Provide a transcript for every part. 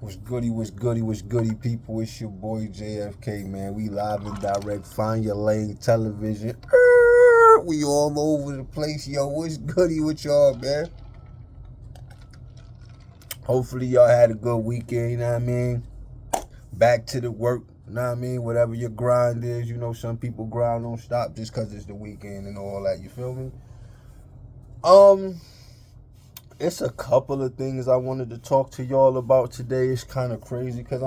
What's goody, what's goody, what's goody, people? It's your boy JFK, man. We live and direct. Find your lane television. We all over the place, yo. What's goody with y'all, man? Hopefully, y'all had a good weekend, you know what I mean? Back to the work, you know what I mean? Whatever your grind is, you know, some people grind don't stop just because it's the weekend and all that, you feel me? It's a couple of things I wanted to talk to y'all about today. It's kind of crazy because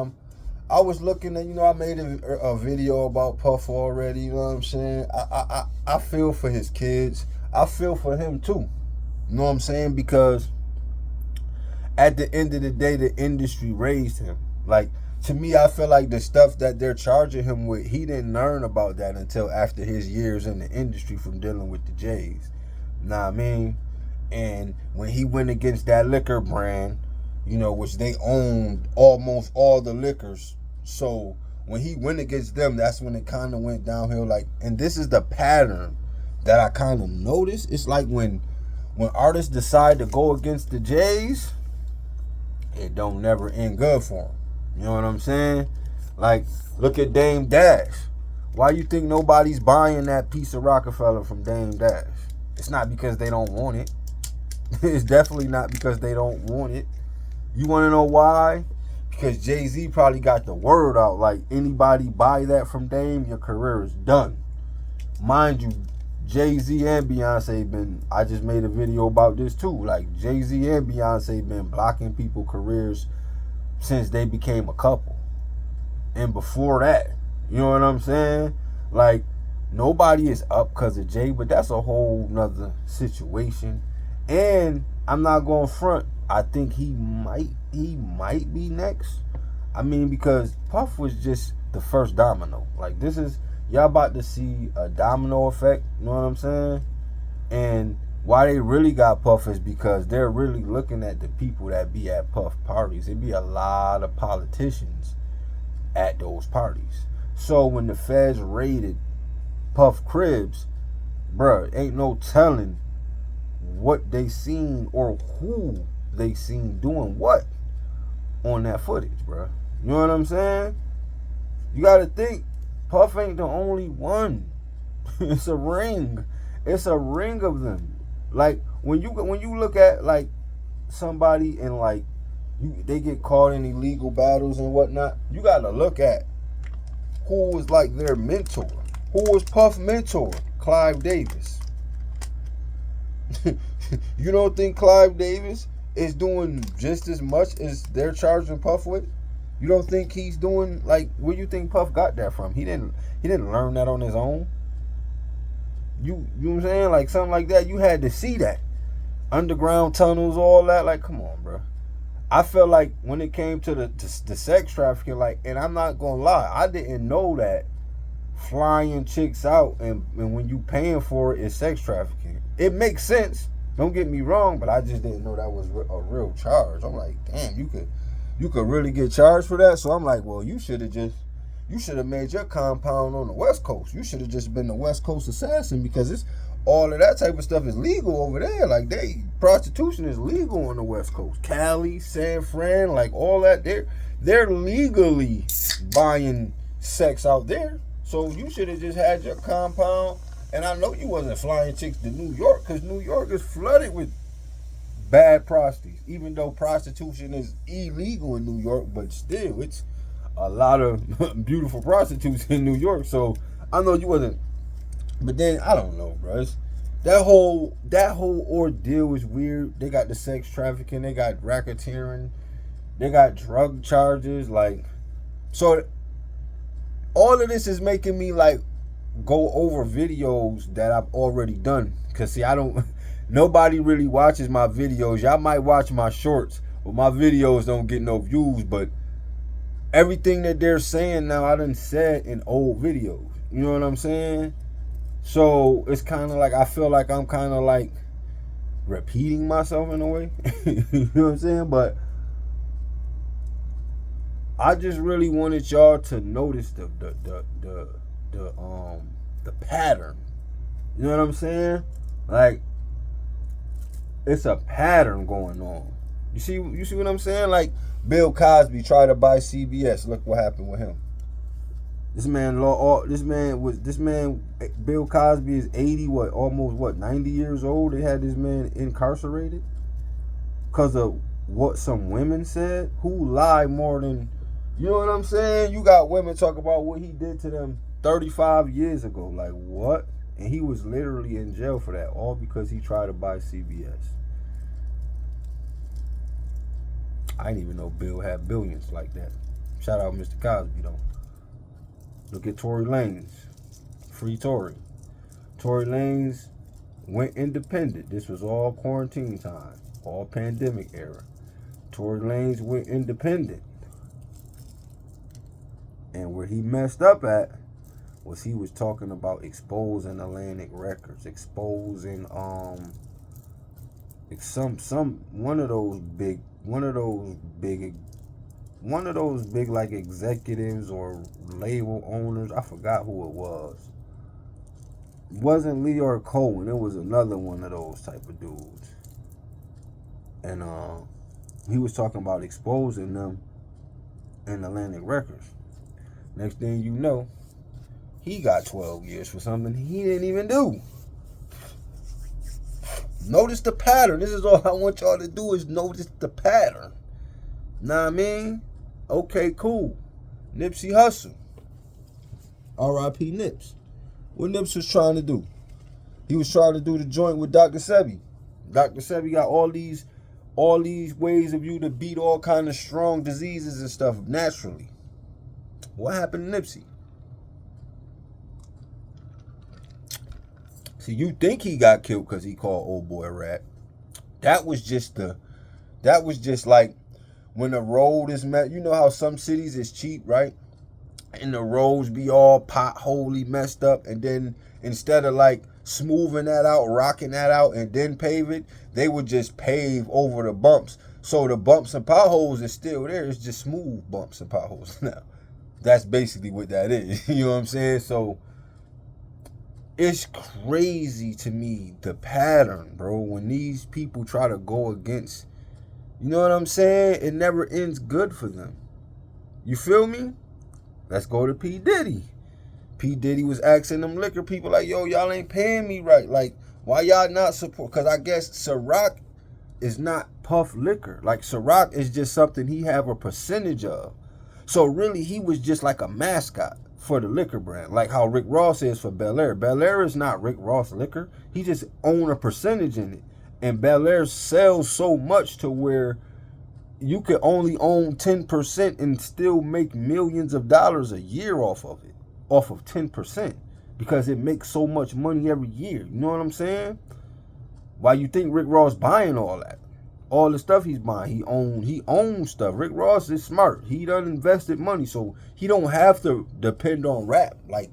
I was looking at, I made a video about Puff already, you know what I'm saying? I feel for his kids. I feel for him too. You know what I'm saying? Because at the end of the day, the industry raised him. Like, to me, I feel like the stuff that they're charging him with, he didn't learn about that until after his years in the industry from dealing with the Jays. Know what I mean? And when he went against that liquor brand, which they owned almost all the liquors. So when he went against them, that's when it kind of went downhill. Like, and this is the pattern that I kind of noticed. It's like when artists decide to go against the Jays, it don't never end good for them. You know what I'm saying? Like, look at Dame Dash. Why you think nobody's buying that piece of Rockefeller from Dame Dash? It's not because they don't want it. It's definitely not because they don't want it. You want to know why? Because Jay-Z probably got the word out. Like, anybody buy that from Dame, your career is done. Mind you, Jay-Z and Beyonce I just made a video about this too. Like, Jay-Z and Beyonce been blocking people's careers since they became a couple. And before that, you know what I'm saying? Like, nobody is up because of Jay, but that's a whole nother situation. And I'm not going front. I think he might be next. I mean, because Puff was just the first domino. Like, this is, y'all about to see a domino effect, you know what I'm saying? And why they really got Puff is because they're really looking at the people that be at Puff parties. It be a lot of politicians at those parties. So when the feds raided Puff cribs, bruh, ain't no telling what they seen or who they seen doing what on that footage, bruh. You know what I'm saying? You gotta think, Puff ain't the only one. It's a ring. It's a ring of them. Like, when you look at, like, somebody and, like, they get caught in illegal battles and whatnot, you gotta look at who was, like, their mentor. Who was Puff's mentor? Clive Davis. You don't think Clive Davis is doing just as much as they're charging Puff with? You don't think he's doing, like, where you think Puff got that from? He didn't learn that on his own. You know what I'm saying? Like, something like that, you had to see that. Underground tunnels, all that. Like, come on, bro. I felt like when it came to the sex trafficking, like, and I'm not gonna lie, I didn't know that flying chicks out and when you paying for it is sex trafficking. It makes sense, don't get me wrong, but I just didn't know that was a real charge. I'm like, damn, you could really get charged for that. So I'm like, well, you should have made your compound on the West Coast. You should have just been the West Coast assassin, because it's all of that type of stuff is legal over there. Like, prostitution is legal on the West Coast. Cali, San Fran, like all that, they're legally buying sex out there. So you should have just had your compound. And I know you wasn't flying chicks to New York, because New York is flooded with bad prostitutes. Even though prostitution is illegal in New York, but still, it's a lot of beautiful prostitutes in New York. So I know you wasn't. But then, I don't know, bro. That whole ordeal is weird. They got the sex trafficking, they got racketeering, they got drug charges. Like, so all of this is making me, like, go over videos that I've already done. Cause see, nobody really watches my videos. Y'all might watch my shorts, but my videos don't get no views. But everything that they're saying now, I done said in old videos. You know what I'm saying? So it's kind of like, I feel like I'm kind of like repeating myself in a way. You know what I'm saying? But I just really wanted y'all to notice the pattern. You know what I'm saying? Like, it's a pattern going on. You see what I'm saying? Like Bill Cosby tried to buy CBS. Look what happened with him. Bill Cosby is 80, almost 90 years old. They had this man incarcerated because of what some women said. Who lie more than, you know what I'm saying? You got women talk about what he did to them 35 years ago. Like, what? And he was literally in jail for that, all because he tried to buy CBS. I didn't even know Bill had billions like that. Shout out Mr. Cosby, though. Look at Tory Lanez. Free Tory. Tory Lanez went independent. This was all quarantine time, all pandemic era. Tory Lanez went independent. And where he messed up at was he was talking about exposing Atlantic Records, exposing one of those big like executives or label owners. I forgot who it was. It wasn't Lyor Cohen. It was another one of those type of dudes. And he was talking about exposing them in Atlantic Records. Next thing you know, he got 12 years for something he didn't even do. Notice the pattern. This is all I want y'all to do, is notice the pattern. Know what I mean? Okay, cool. Nipsey Hussle. R.I.P. Nips. What Nips was trying to do? He was trying to do the joint with Dr. Sebi. Dr. Sebi got all these ways of you to beat all kind of strong diseases and stuff naturally. What happened to Nipsey? See, you think he got killed because he called old boy a rat. That was just like when the road is met. You know how some cities is cheap, right? And the roads be all potholey messed up, and then instead of like smoothing that out, rocking that out, and then pave it, they would just pave over the bumps. So the bumps and potholes is still there. It's just smooth bumps and potholes now. That's basically what that is. You know what I'm saying? So it's crazy to me, the pattern, bro, when these people try to go against, you know what I'm saying? It never ends good for them. You feel me? Let's go to P. Diddy. P. Diddy was asking them liquor people like, yo, y'all ain't paying me right. Like, why y'all not support? Because I guess Ciroc is not Puff liquor. Like, Ciroc is just something he have a percentage of. So really, he was just like a mascot for the liquor brand, like how Rick Ross is for Bel Air. Bel Air is not Rick Ross liquor. He just own a percentage in it. And Bel Air sells so much to where you could only own 10% and still make millions of dollars a year off of it, off of 10%, because it makes so much money every year. You know what I'm saying? Why you think Rick Ross buying all that? All the stuff he's buying, he owns stuff. Rick Ross is smart. He done invested money, so he don't have to depend on rap like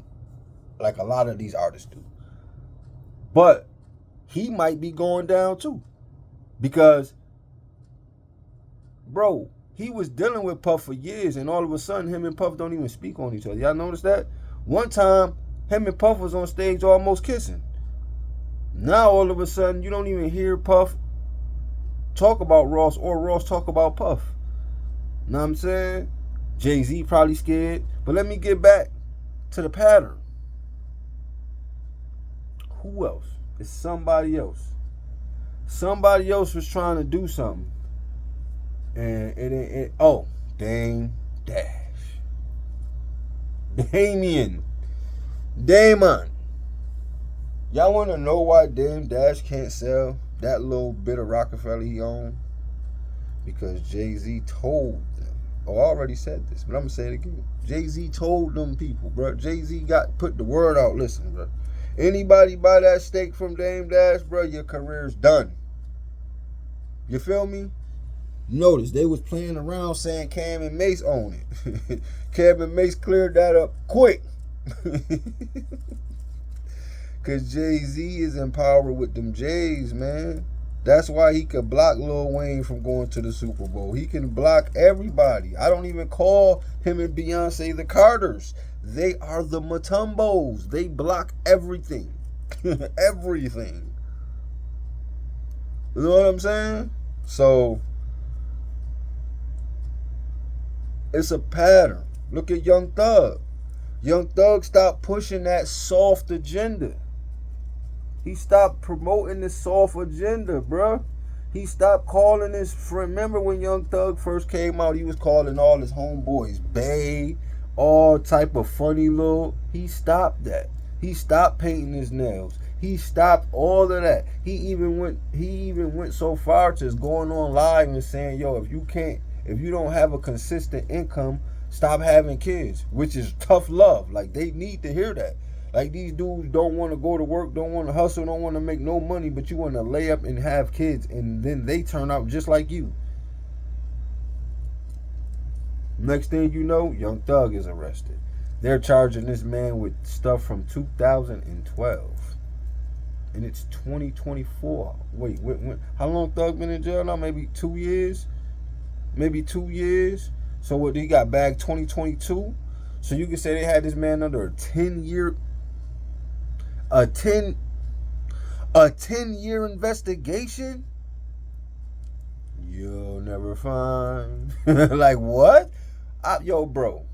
a lot of these artists do. But he might be going down too, because, bro, he was dealing with Puff for years, and all of a sudden, him and Puff don't even speak on each other. Y'all notice that? One time, him and Puff was on stage almost kissing. Now, all of a sudden, you don't even hear Puff talk about Ross or Ross talk about Puff. Know what I'm saying? Jay-Z probably scared. But let me get back to the pattern. Who else? It's somebody else. Somebody else was trying to do something. And Dame Dash. Damon. Y'all want to know why Dame Dash can't sell that little bit of Rockefeller he owned? Because Jay-Z told them. Oh, I already said this, but I'm going to say it again. Jay-Z told them people, bro. Jay-Z put the word out. Listen, bro. Anybody buy that steak from Dame Dash, bro, your career's done. You feel me? Notice, they was playing around saying Cam and Mace own it. Cam and Mace cleared that up quick. Because Jay-Z is in power with them Jays, man. That's why he could block Lil Wayne from going to the Super Bowl. He can block everybody. I don't even call him and Beyonce the Carters. They are the Matumbos. They block everything. Everything. You know what I'm saying? So, It's a pattern. Look at Young Thug. Young Thug stopped pushing that soft agenda. He stopped promoting this soft agenda, bruh. He stopped calling his friend. Remember when Young Thug first came out, he was calling all his homeboys bae, all type of funny little. He stopped that. He stopped painting his nails. He stopped all of that. He even went so far to going on live and saying, yo, if you don't have a consistent income, stop having kids, which is tough love. Like, they need to hear that. Like, these dudes don't want to go to work, don't want to hustle, don't want to make no money, but you want to lay up and have kids, and then they turn out just like you. Next thing you know, Young Thug is arrested. They're charging this man with stuff from 2012. And it's 2024. Wait, how long Thug been in jail now? Maybe 2 years? Maybe 2 years? So what, he got bagged 2022? So you can say they had this man under a 10-year investigation? You'll never find. Like, what? Yo, bro,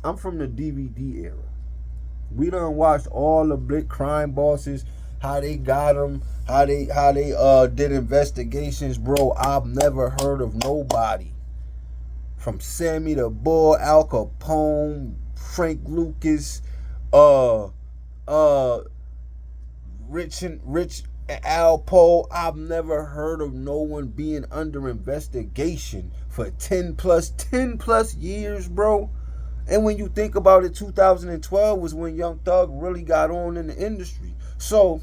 I'm from the DVD era. We done watched all the big crime bosses, how they got them, how they did investigations, bro. I've never heard of nobody from Sammy the Bull, Al Capone, Frank Lucas, Rich Alpo. I've never heard of no one being under investigation for 10 plus years, bro. And when you think about it, 2012 was when Young Thug really got on in the industry. So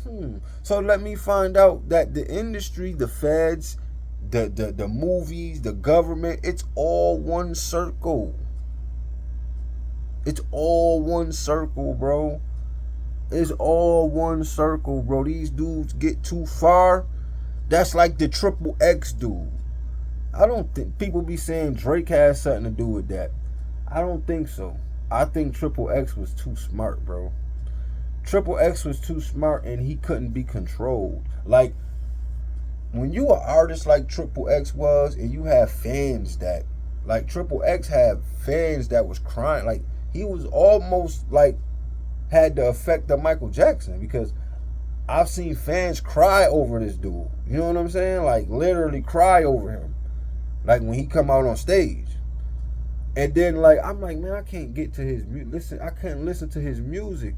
let me find out that the industry, the feds, the movies, the government, it's all one circle. It's all one circle, bro. It's all one circle, bro. These dudes get too far. That's like the Triple X dude. I don't think people be saying Drake has something to do with that. I don't think so. I think Triple X was too smart, bro. Triple X was too smart and he couldn't be controlled. Like, when you an artist like Triple X was and you have fans that, like, Triple X had fans that was crying. Like, he was almost like had the effect of Michael Jackson, because I've seen fans cry over this dude. You know what I'm saying? Like, literally cry over him. Like, when he come out on stage. And then, like, I'm like, man, I can't get to his music. I can't listen to his music.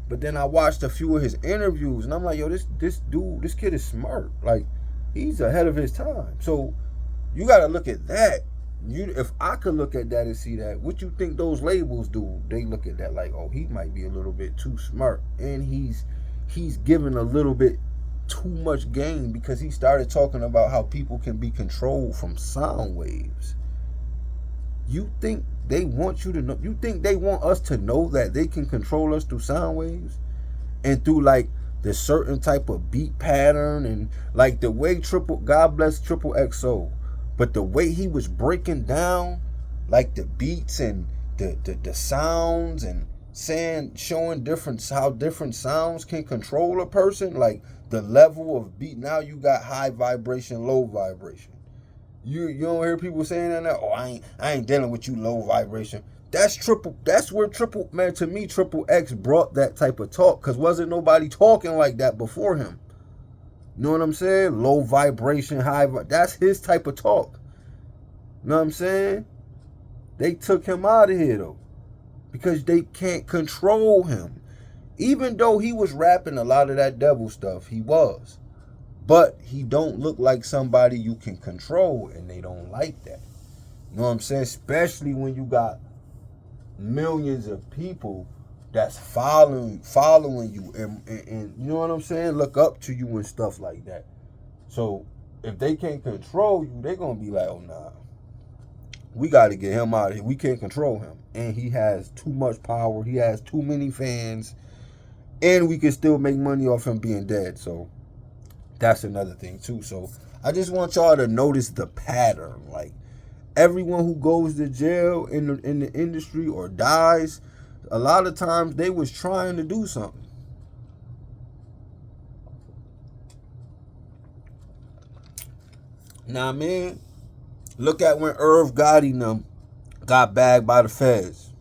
But then I watched a few of his interviews, and I'm like, yo, this dude, this kid is smart. Like, he's ahead of his time. So you got to look at that. If I could look at that and see that, what you think those labels do? They look at that like, oh, he might be a little bit too smart, and he's given a little bit too much game, because he started talking about how people can be controlled from sound waves. You think they want you to know? You think they want us to know that they can control us through sound waves and through, like, the certain type of beat pattern, and like the way God bless Triple X Soul, but the way he was breaking down, like, the beats and the sounds, and showing how different sounds can control a person, like the level of beat. Now you got high vibration, low vibration. You don't hear people saying that now? Oh, I ain't dealing with you low vibration. That's where to me, Triple X brought that type of talk, because wasn't nobody talking like that before him. You know what I'm saying? Low vibration, that's his type of talk. You know what I'm saying? They took him out of here, though, because they can't control him. Even though he was rapping a lot of that devil stuff, he was. But he don't look like somebody you can control, and they don't like that. You know what I'm saying? Especially when you got millions of people that's following you, and you know what I'm saying, look up to you and stuff like that. So if they can't control you, they're gonna be like, oh nah, we got to get him out of here. We can't control him, and he has too much power. He has too many fans, and we can still make money off him being dead. So that's another thing too. So I just want y'all to notice the pattern. Like, everyone who goes to jail in the industry or dies, a lot of times they was trying to do something. Now, man, look at when Irv Gotti got bagged by the feds.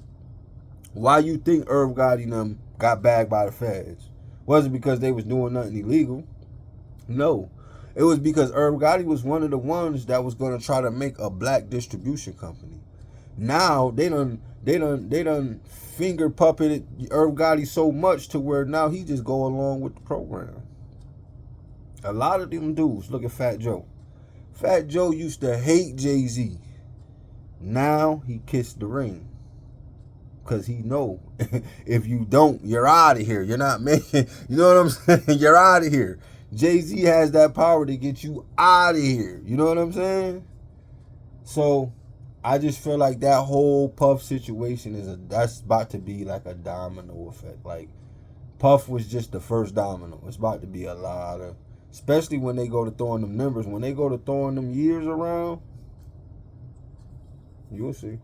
Why you think Irv Gotti and them got bagged by the feds? Wasn't because they was doing nothing illegal. No. It was because Irv Gotti was one of the ones that was going to try to make a black distribution company. Now they done finger puppeted Irv Gotti so much to where now he just go along with the program. A lot of them dudes, look at Fat Joe. Fat Joe used to hate Jay-Z. Now he kissed the ring. Because he know if you don't, you're out of here. You're not making, you know what I'm saying? You're out of here. Jay-Z has that power to get you out of here. You know what I'm saying? So I just feel like that whole Puff situation that's about to be like a domino effect. Like Puff was just the first domino. It's about to be a lot of, especially when they go to throwing them numbers. When they go to throwing them years around, you'll see.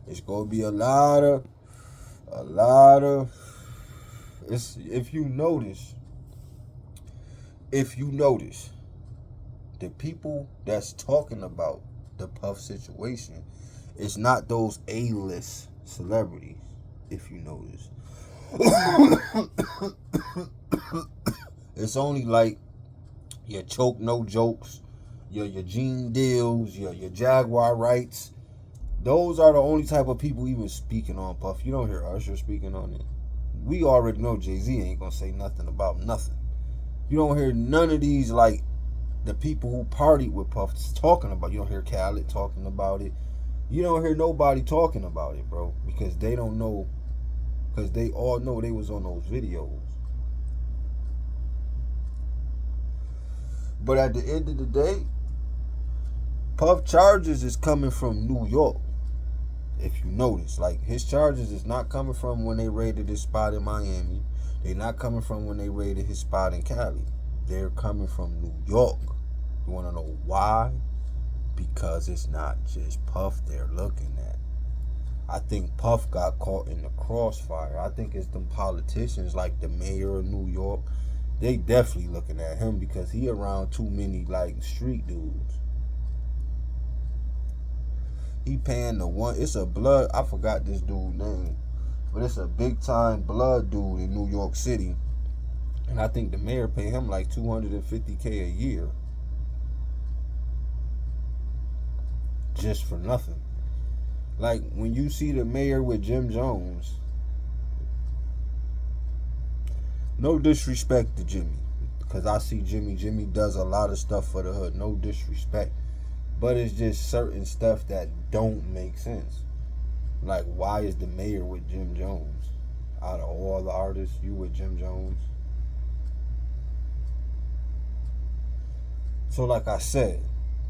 It's gonna be a lot of. It's if you notice, the people that's talking about the Puff situation, it's not those A-list celebrities. If you notice, it's only like your Choke No Jokes, your Gene Deals, your Jaguar Wrights. Those are the only type of people even speaking on Puff. You don't hear Usher speaking on it. We already know Jay-Z ain't gonna say nothing about nothing. You don't hear none of these, like, the people who partied with Puff talking about it. You don't hear Khaled talking about it. You don't hear nobody talking about it, bro. Because they don't know. Because they all know they was on those videos. But at the end of the day, Puff charges is coming from New York. If you notice, like, his charges is not coming from when they raided his spot in Miami. They're not coming from when they raided his spot in Cali. They're coming from New York. You want to know why? Because it's not just Puff they're looking at. I think Puff got caught in the crossfire. I think it's them politicians like the mayor of New York. They definitely looking at him because he around too many, like, street dudes. He paying the one. It's a blood. I forgot this dude's name, but it's a big time blood dude in New York City, and I think the mayor pay him like $250K a year, just for nothing. Like when you see the mayor with Jim Jones, no disrespect to Jimmy, because I see Jimmy. Jimmy does a lot of stuff for the hood. No disrespect. But it's just certain stuff that don't make sense. Like, why is the mayor with Jim Jones? Out of all the artists, you with Jim Jones? So, like I said,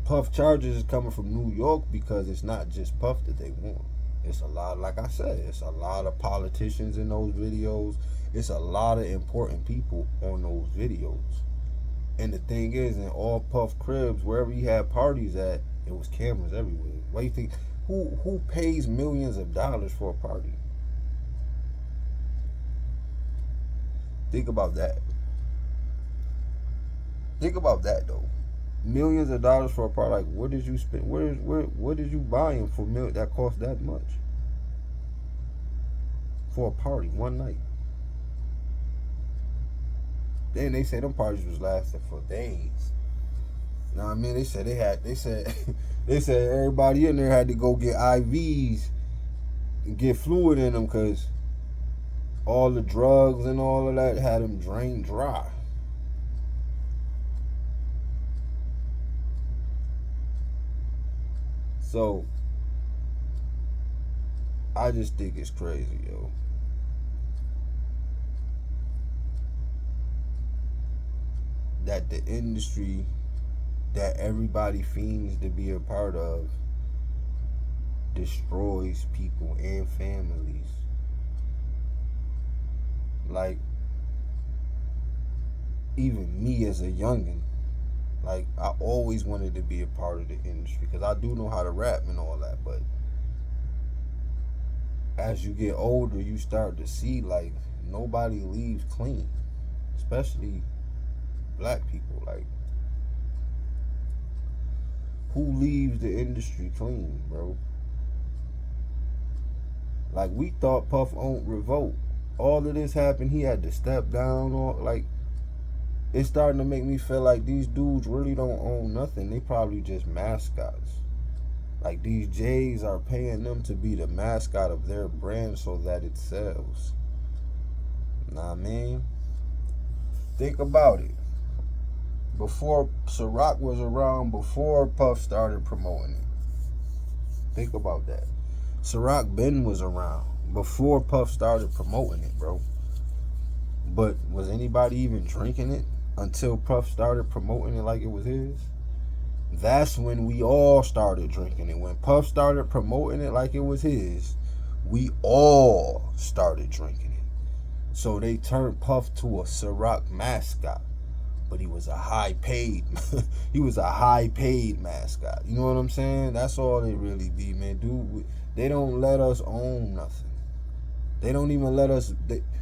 Puff charges is coming from New York because it's not just Puff that they want. It's a lot, like I said, it's a lot of politicians in those videos. It's a lot of important people on those videos. And the thing is, in all Puff cribs, wherever he had parties at, it was cameras everywhere. Why do you think? Who pays millions of dollars for a party? Think about that. Think about that though. Millions of dollars for a party. Like, what did you spend? What did you buy him for that cost that much? For a party, one night. Then they say them parties was lasting for days. You know what I mean? They said they said everybody in there had to go get IVs and get fluid in them because all the drugs and all of that had them drained dry. So I just think it's crazy, yo. That the industry that everybody fiends to be a part of destroys people and families. Like, even me as a youngin', like, I always wanted to be a part of the industry because I do know how to rap and all that, but as you get older, you start to see, like, nobody leaves clean, especially black people. Like, who leaves the industry clean, bro. Like, we thought Puff owned Revolt. All of this happened, he had to step down. Or like, it's starting to make me feel like these dudes really don't own nothing. They probably just mascots. Like, these Jays are paying them to be the mascot of their brand so that it sells. Know what I mean? Think about it. Before Ciroc was around, before Puff started promoting it. Think about that. Ciroc Ben was around before Puff started promoting it, bro. But was anybody even drinking it until Puff started promoting it like it was his? That's when we all started drinking it. When Puff started promoting it like it was his, we all started drinking it. So they turned Puff to a Ciroc mascot. But he was a high paid mascot. You know what I'm saying? That's all it really be, man. Dude, they don't let us own nothing. They don't even let us.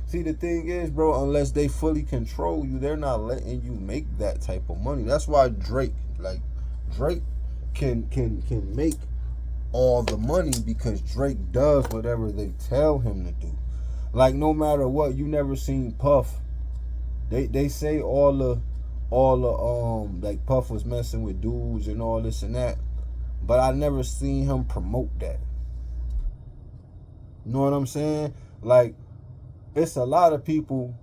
See, the thing is, bro, unless they fully control you, they're not letting you make that type of money. That's why Drake can make all the money, because Drake does whatever they tell him to do. Like, no matter what, you never seen Puff. They say all the like Puff was messing with dudes and all this and that, but I never seen him promote that. You know what I'm saying? Like, it's a lot of people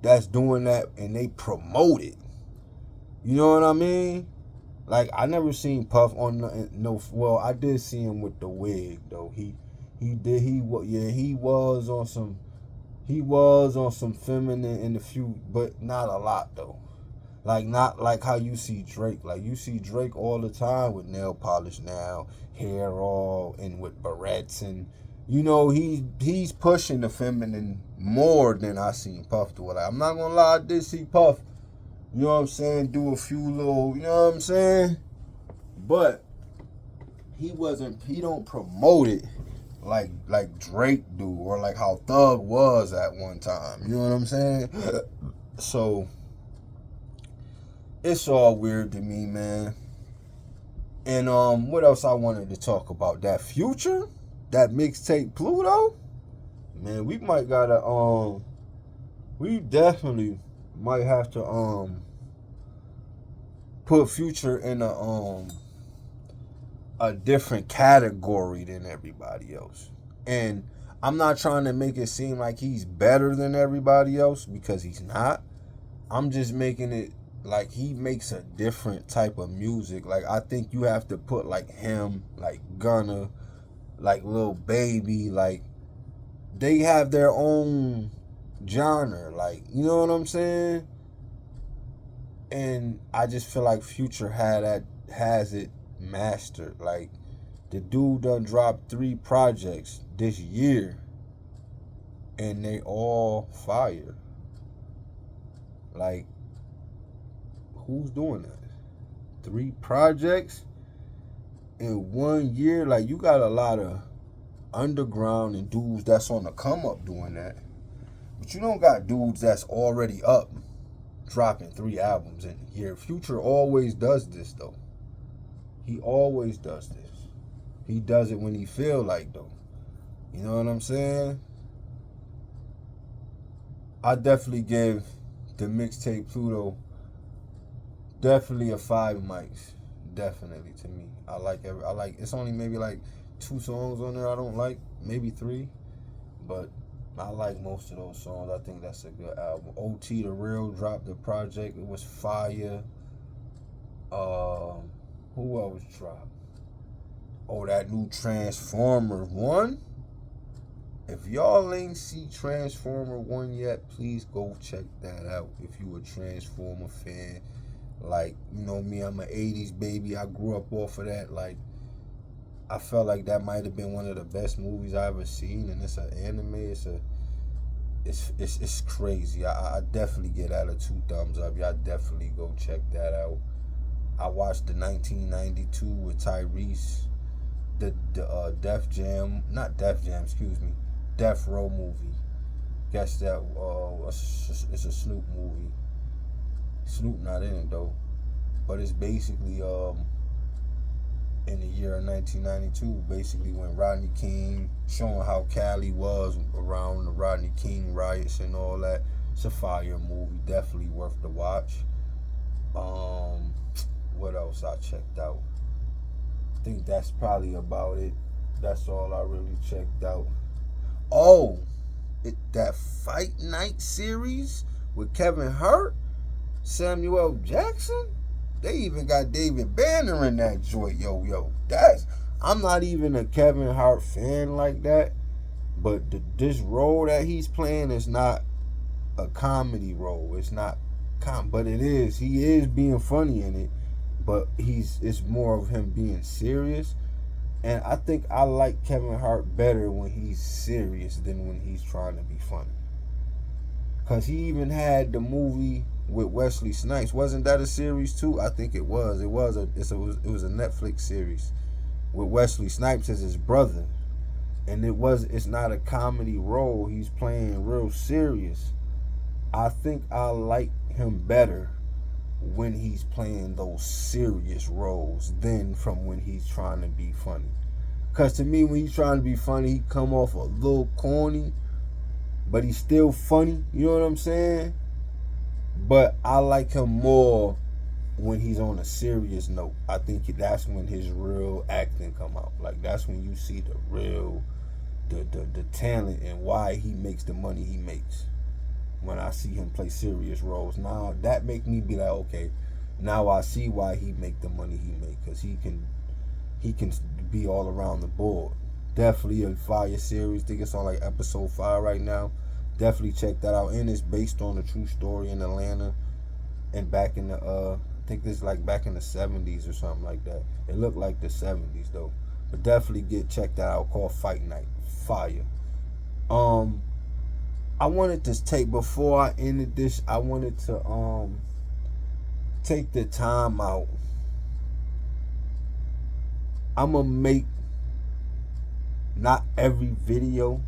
that's doing that and they promote it. You know what I mean? Like, I never seen Puff on no. Well, I did see him with the wig though. He was on some feminine in the few, but not a lot though. Like, not like how you see Drake. Like, you see Drake all the time with nail polish now, hair all, and with barrettes, and you know, he's pushing the feminine more than I seen Puff do it. Like, I'm not gonna lie, I did see Puff, you know what I'm saying, do a few little, you know what I'm saying? But he don't promote it like Drake do, or like how Thug was at one time. You know what I'm saying? So it's all weird to me, man. And what else I wanted to talk about? That Future, that mixtape Pluto. Man, we might gotta we definitely might have to put Future in a different category than everybody else. And I'm not trying to make it seem like he's better than everybody else, because he's not. I'm just making it like he makes a different type of music. Like, I think you have to put like him, like Gunna, like Lil Baby, like they have their own genre, like, you know what I'm saying? And I just feel like Future has it mastered. Like, the dude done dropped 3 projects this year and they all fire. Like, who's doing that? 3 projects in 1 year? Like, you got a lot of underground and dudes that's on the come up doing that, but you don't got dudes that's already up dropping 3 albums in a year. Future always does this though. He always does this. He does it when he feel like though. You know what I'm saying? I definitely give the mixtape Pluto definitely a 5 mics. Definitely, to me. I like it's only maybe like 2 songs on there I don't like, maybe 3, but I like most of those songs. I think that's a good album. OT The Real dropped the project. It was fire. Who else dropped? Oh, that new Transformer 1. If y'all ain't see Transformer 1 yet, please go check that out if you a Transformer fan. Like, you know me, I'm an 80s baby. I grew up off of that. Like, I felt like that might have been one of the best movies I ever seen, and it's an anime. It's crazy. I definitely get out of 2 thumbs up. Y'all definitely go check that out. I watched the 1992 with Tyrese, the Death Row movie. Guess that it's a Snoop movie. Snoop not in it though, but it's basically in the year of 1992, basically when Rodney King, showing how Cali was around the Rodney King riots and all that. It's a fire movie, definitely worth the watch. What else I checked out? I think that's probably about it. That's all I really checked out. Oh, that Fight Night series with Kevin Hart, Samuel L. Jackson. They even got David Banner in that joint. Yo. I'm not even a Kevin Hart fan like that, but this role that he's playing is not a comedy role. It's not but it is. He is being funny in it, but it's more of him being serious. And I think I like Kevin Hart better when he's serious than when he's trying to be funny. Cause he even had the movie with Wesley Snipes. Wasn't that a series too? I think it was. It was a Netflix series with Wesley Snipes as his brother. And it's not a comedy role. He's playing real serious. I think I like him better when he's playing those serious roles than from when he's trying to be funny. Because to me, when he's trying to be funny, he come off a little corny, but he's still funny. You know what I'm saying? But I like him more when he's on a serious note. I think that's when his real acting come out. Like, that's when you see the real, the talent and why he makes the money he makes. When I see him play serious roles, now that make me be like, okay, now I see why he make the money he make, because he can be all around the board. Definitely a fire series. I think it's on like episode 5 right now. Definitely check that out. And it's based on a true story in Atlanta, and back in the I think this is like back in the 70s or something like that. It looked like the 70s though, but definitely check that out. Called Fight Night. Fire. I wanted to take, before I ended this, I wanted to take the time out. I'm gonna make not every video,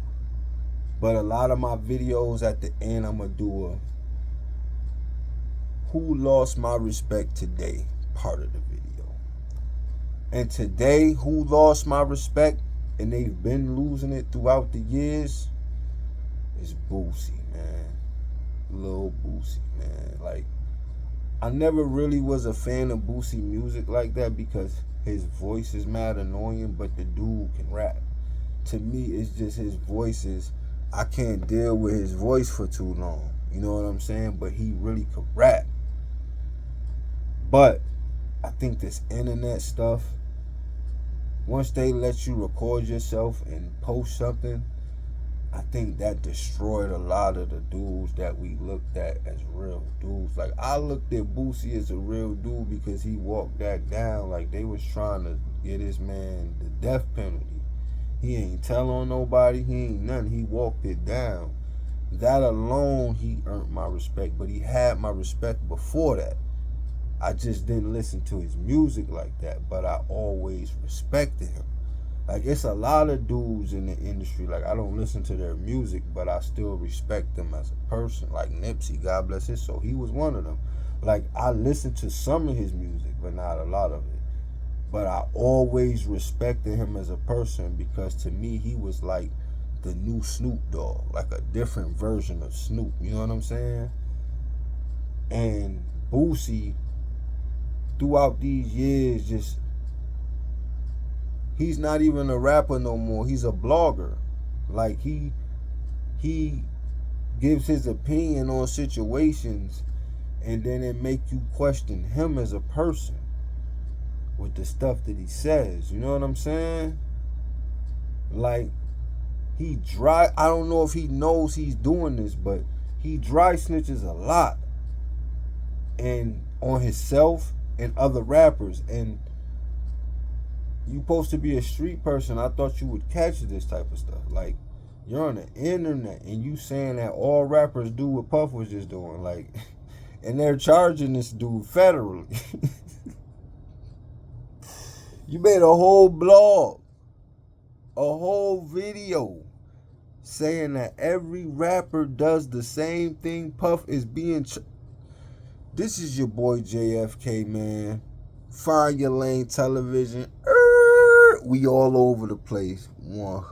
but a lot of my videos at the end, I'm gonna do a who lost my respect today part of the video. And today, who lost my respect, and they've been losing it throughout the years, is Boosie, man. Lil Boosie, man. Like, I never really was a fan of Boosie music like that because his voice is mad annoying, but the dude can rap. To me, it's just his voice is, I can't deal with his voice for too long. You know what I'm saying? But he really could rap. But I think this internet stuff, once they let you record yourself and post something, I think that destroyed a lot of the dudes that we looked at as real dudes. Like, I looked at Boosie as a real dude because he walked that down. Like, they was trying to get his man the death penalty. He ain't tell on nobody. He ain't nothing. He walked it down. That alone, he earned my respect. But he had my respect before that. I just didn't listen to his music like that. But I always respected him. Like, it's a lot of dudes in the industry, like, I don't listen to their music, but I still respect them as a person. Like Nipsey, God bless his soul, he was one of them. Like, I listened to some of his music, but not a lot of it. But I always respected him as a person because to me, he was like the new Snoop Dogg, like a different version of Snoop, you know what I'm saying? And Boosie, throughout these years, just, he's not even a rapper no more. He's a blogger. Like, he gives his opinion on situations, and then it make you question him as a person with the stuff that he says. You know what I'm saying? Like, I don't know if he knows he's doing this, but he dry snitches a lot, and on himself and other rappers. And you supposed to be a street person. I thought you would catch this type of stuff. Like, you're on the internet and you saying that all rappers do what Puff was just doing. Like, and they're charging this dude federally. You made a whole blog, a whole video saying that every rapper does the same thing. Puff is being... This is your boy JFK, man. Find Your Lane Television. we all over the place. One.